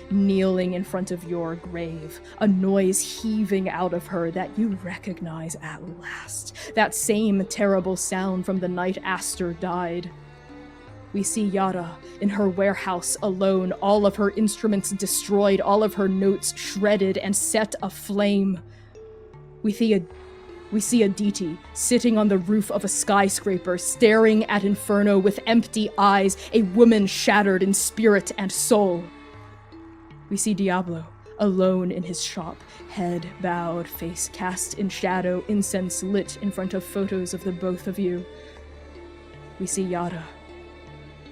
kneeling in front of your grave, a noise heaving out of her that you recognize at last. That same terrible sound from the night Astor died. We see Yara in her warehouse alone, all of her instruments destroyed, all of her notes shredded and set aflame. We see Aditi sitting on the roof of a skyscraper, staring at Inferno with empty eyes, a woman shattered in spirit and soul. We see Diablo alone in his shop, head bowed, face cast in shadow, incense lit in front of photos of the both of you. We see Yara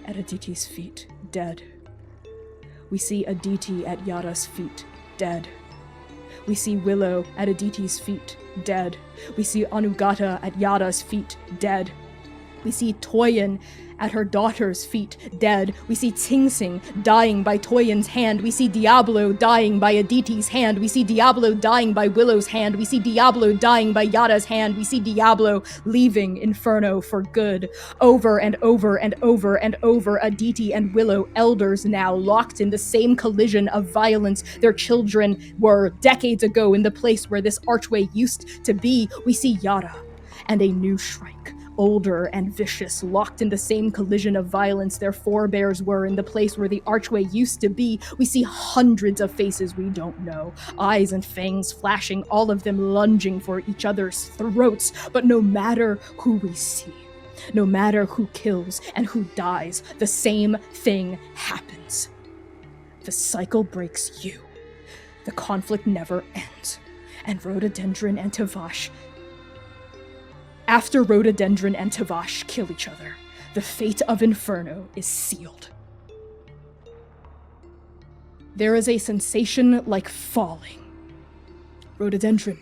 at Aditi's feet, dead. We see Aditi at Yara's feet, dead. We see Willow at Aditi's feet, dead. We see Anugata at Yara's feet, dead. We see Toyin at her daughter's feet, dead. We see Tingsing dying by Toyin's hand. We see Diablo dying by Aditi's hand. We see Diablo dying by Willow's hand. We see Diablo dying by Yada's hand. We see Diablo leaving Inferno for good. Over and over and over and over, Aditi and Willow, elders now, locked in the same collision of violence their children were decades ago in the place where this archway used to be. We see Yada and a new Shrike, older and vicious, locked in the same collision of violence their forebears were in the place where the archway used to be. We see hundreds of faces we don't know, eyes and fangs flashing, all of them lunging for each other's throats. But no matter who we see, no matter who kills and who dies, the same thing happens. The cycle breaks you. The conflict never ends. And Rhododendron and Tavash, after Rhododendron and Tavash kill each other, the fate of Inferno is sealed. There is a sensation like falling. Rhododendron,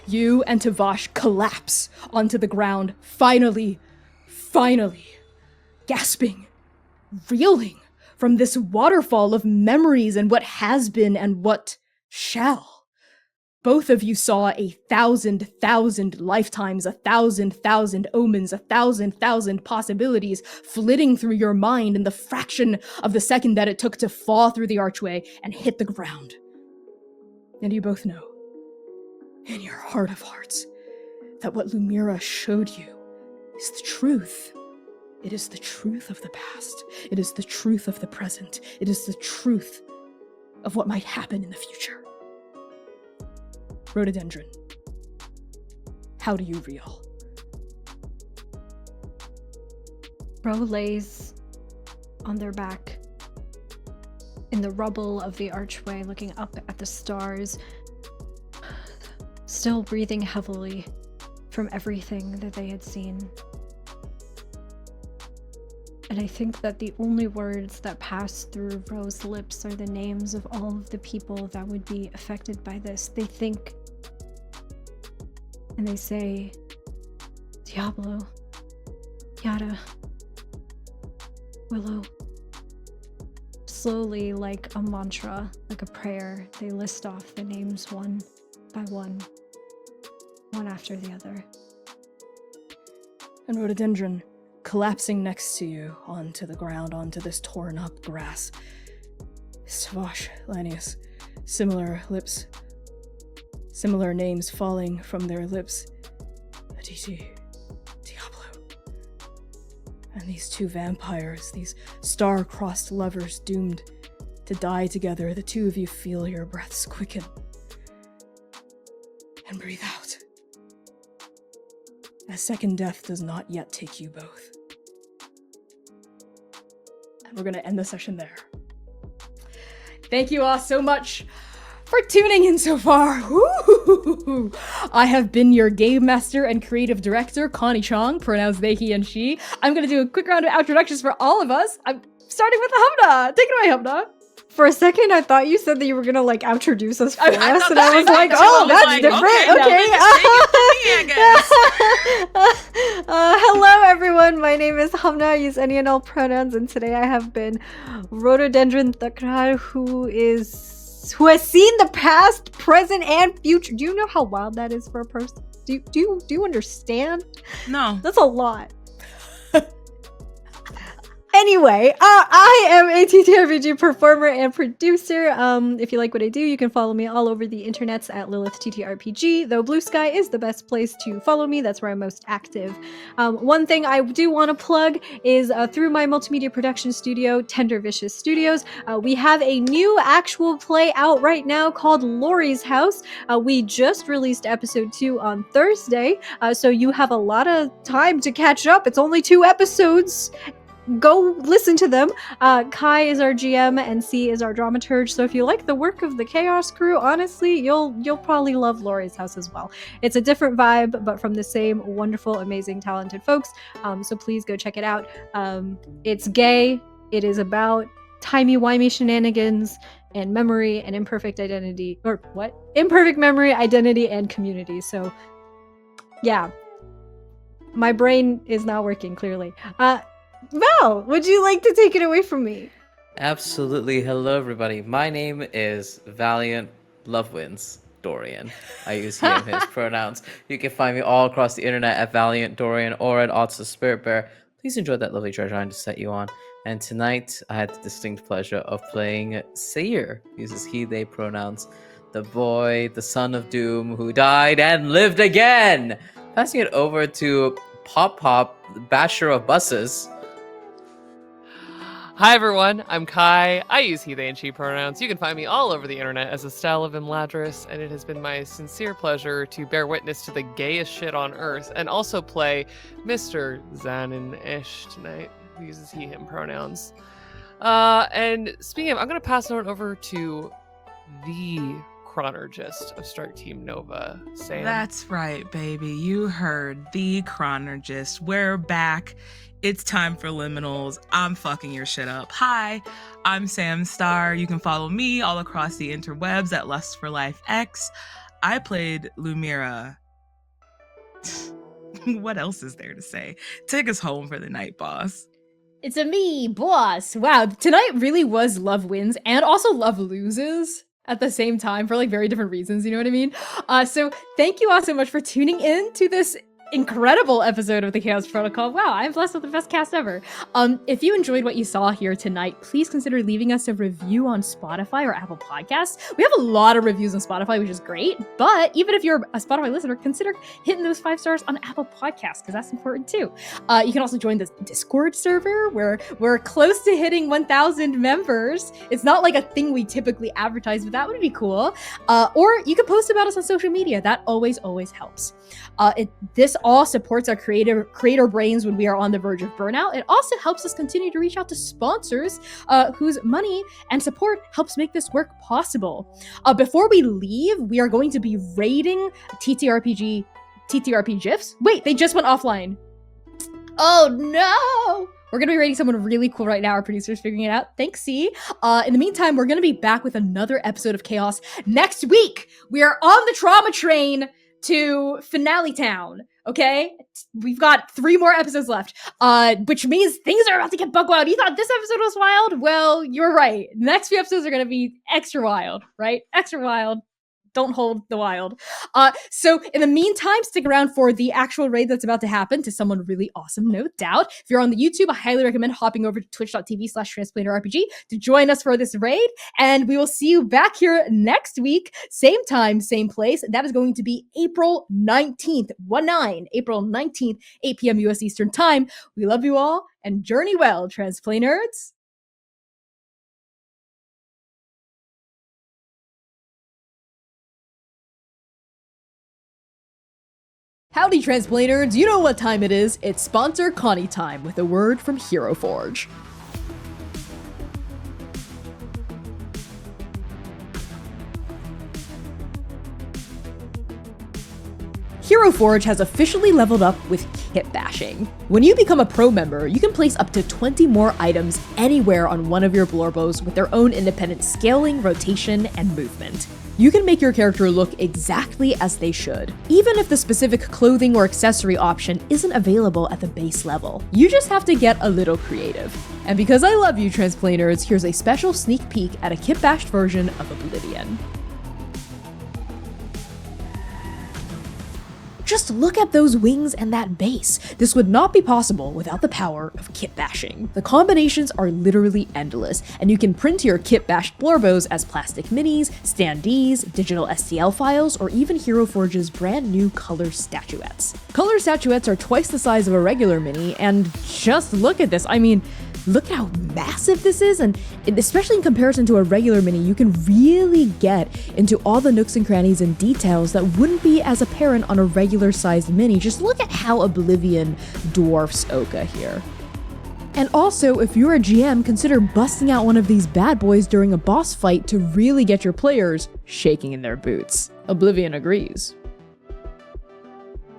you and Tavash collapse onto the ground, finally, gasping, reeling from this waterfall of memories and what has been and what shall. Both of you saw 1,000 lifetimes, 1,000 omens, 1,000 possibilities flitting through your mind in the fraction of the second that it took to fall through the archway and hit the ground. And you both know, in your heart of hearts, that what Lumièra showed you is the truth. It is the truth of the past. It is the truth of the present. It is the truth of what might happen in the future. Rhododendron, how do you reel? Ro lays on their back in the rubble of the archway, looking up at the stars, still breathing heavily from everything that they had seen. And I think that the only words that pass through Ro's lips are the names of all of the people that would be affected by this. They think and they say, Diablo, Yada, Willow. Slowly, like a mantra, like a prayer, they list off the names one by one after the other. And Rhododendron, collapsing next to you onto the ground, onto this torn up grass. Swash, Lanius, similar lips, similar names falling from their lips. Aditi, Diablo. And these two vampires, these star-crossed lovers doomed to die together, the two of you feel your breaths quicken. And breathe out. As second death does not yet take you both. And we're going to end the session there. Thank you all so much for tuning in so far. Woo! I have been your game master and creative director, Connie Chang, pronouns they, he, and she. I'm going to do a quick round of introductions for all of us. I'm starting with Hamnah. Take it away, Hamnah. For a second, I thought you said that you were gonna like introduce us for us, thought and I was like, too. "Oh, I was that's like, different." Okay. Hello, everyone. My name is Hamnah. I use any and all pronouns, and today I have been Rhododendron Thakrar, who has seen the past, present, and future. Do you know how wild that is for a person? Do you understand? No. That's a lot. Anyway, I am a TTRPG performer and producer. If you like what I do, you can follow me all over the internets at Lilith TTRPG, though Blue Sky is the best place to follow me. That's where I'm most active. One thing I do want to plug is through my multimedia production studio, Tender Vicious Studios, we have a new actual play out right now called Laurie's House. We just released episode 2 on Thursday, so you have a lot of time to catch up. It's only 2 episodes. Go listen to them. Kai is our GM and C is our dramaturg. So if you like the work of the Chaos Crew, honestly, you'll probably love Laurie's House as well. It's a different vibe, but from the same wonderful, amazing, talented folks. So please go check it out. It's gay. It is about timey-wimey shenanigans and memory and imperfect identity. Or what? Imperfect memory, identity, and community. So yeah. My brain is not working, clearly. Val, would you like to take it away from me? Absolutely. Hello, everybody. My name is Valiant Love Wins Dorian. I use he and his pronouns. You can find me all across the internet at Valiant Dorian or at Odds of Spirit Bear. Please enjoy that lovely treasure I just set you on. And tonight, I had the distinct pleasure of playing Seir. Uses he, they pronouns. The boy, the son of doom, who died and lived again. Passing it over to Pop, the basher of buses. Hi everyone, I'm Kai. I use he, they, and she pronouns. You can find me all over the internet as a style of Imladris, and it has been my sincere pleasure to bear witness to the gayest shit on earth and also play Mr. Xainan Esch tonight, who uses he, him pronouns. And speaking of, I'm going to pass it on over to the chronologist of Start Team Nova, Samm. That's right, baby. You heard the chronologist. We're back. It's time for liminals. I'm fucking your shit up. Hi, I'm Samm Star. You can follow me all across the interwebs at Lust for Life X. I played Lumièra. What else is there to say? Take us home for the night, boss. It's a me, boss. Wow, tonight really was love wins and also love loses at the same time for like very different reasons, you know what I mean? So thank you all so much for tuning in to this incredible episode of the Chaos Protocol. Wow, I'm blessed with the best cast ever. If you enjoyed what you saw here tonight, please consider leaving us a review on Spotify or Apple Podcasts. We have a lot of reviews on Spotify, which is great, but even if you're a Spotify listener, consider hitting those 5 stars on Apple Podcasts, because that's important too. You can also join the Discord server, where we're close to hitting 1,000 members. It's not like a thing we typically advertise, but that would be cool. Or you can post about us on social media. That always helps. This all supports our creator brains when we are on the verge of burnout. It also helps us continue to reach out to sponsors whose money and support helps make this work possible. Before we leave, we are going to be rating TTRPG GIFs. Wait, they just went offline. Oh no! We're going to be rating someone really cool right now. Our producer's figuring it out. Thanks, C. In the meantime, we're going to be back with another episode of Chaos next week. We are on the trauma train to Finale Town, okay? We've got 3 more episodes left, which means things are about to get bug wild. You thought this episode was wild? Well, you're right. The next few episodes are going to be extra wild, right? Extra wild. Don't hold the wild. So in the meantime, stick around for the actual raid that's about to happen to someone really awesome, no doubt. If you're on the YouTube, I highly recommend hopping over to twitch.tv/transplanerrpg to join us for this raid. And we will see you back here next week. Same time, same place. That is going to be April 19th, April 19th, 8 p.m. US Eastern Time. We love you all and journey well, Transplay Nerds. Howdy, Transplaners! You know what time it is. It's sponsor Connie time with a word from Hero Forge. Hero Forge has officially leveled up with kit bashing. When you become a pro member, you can place up to 20 more items anywhere on one of your blorbos with their own independent scaling, rotation, and movement. You can make your character look exactly as they should, even if the specific clothing or accessory option isn't available at the base level. You just have to get a little creative. And because I love you, Transplaners, here's a special sneak peek at a kit-bashed version of Oblivion. Just look at those wings and that base. This would not be possible without the power of kit bashing. The combinations are literally endless, and you can print your kit bashed blorbos as plastic minis, standees, digital STL files, or even Hero Forge's brand new color statuettes. Color statuettes are twice the size of a regular mini, and just look at this. I mean, look at how massive this is, and especially in comparison to a regular mini, you can really get into all the nooks and crannies and details that wouldn't be as apparent on a regular sized mini. Just look at how Oblivion dwarfs Oka here. And also, if you're a GM, consider busting out one of these bad boys during a boss fight to really get your players shaking in their boots. Oblivion agrees.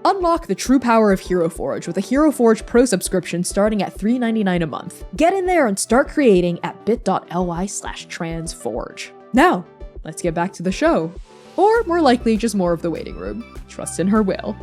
Unlock the true power of Hero Forge with a Hero Forge Pro subscription starting at $3.99 a month. Get in there and start creating at bit.ly/transforge. Now, let's get back to the show. Or more likely, just more of the waiting room. Trust in her will.